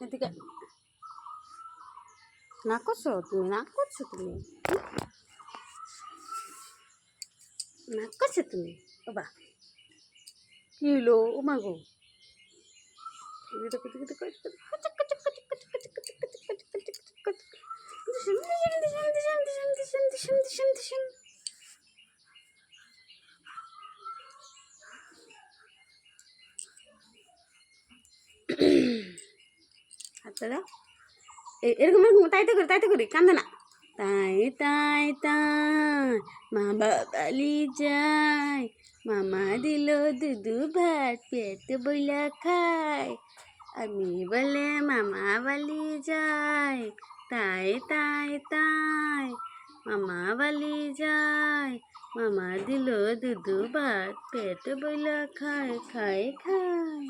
এদিকে না করছো তুমি, না করছো তুমি, না করছো তুমি। বাবা কি হইলো? ও মা গো, হাতটা দাও। এরকম এরকম তাইতে করি কান্দে না। তাই তাই তাই মা বাবালি যায়, মামা দিল দুধু ভাত পেতে বইলা খায়, আমি বলে মামা বালি যায়। তাই তাই তাই মামা বালি যায়, মামা দিল দুধু ভাত পেতে বইলা খায়, খায় খায়।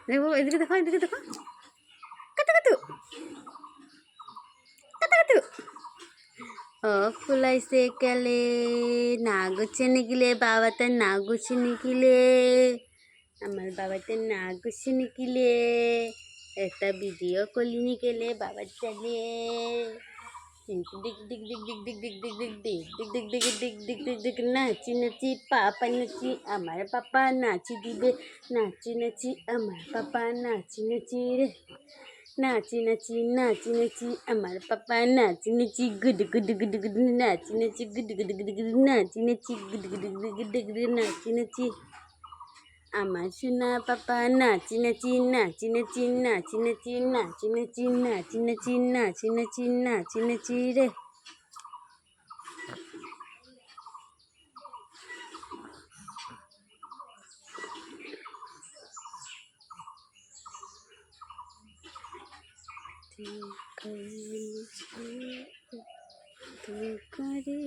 দেখো এদিকে, দেখো এদিকে, দেখো ও ফুলাইছে কেলে না গুছে নিকিলে, বাবাতে না গুছে নিকিলে, আমার বাবাতে না গুছে নিকিলে, একটা ভিডিও করলি নিকেলে বাবার চালে। দিক দিক দিক দিক দিক দিক দিক দিক দিক দিক দিক দিক দিক দিক দিক দিক নাচি নাচি পাপা নাচি, আমার পাপা নাচি দিবে, নাচি নাচি আমার পাপা নাচি নাচি রে, নাচি নাচি নাচি নাচি আমার পাপা নাচি নাচি গুড গুড গুড গুড, নাচি নাচি গুড গুড গুড গুড, নাচি নাচি good good good good good, নাচি নাচি আমার সোনা পাপা নাচি নাচি নাচি নাচি নাচি নাচি নাচি নাচি নাচি নাচি নাচি নাচি নাচি নাচি রে। তুই করে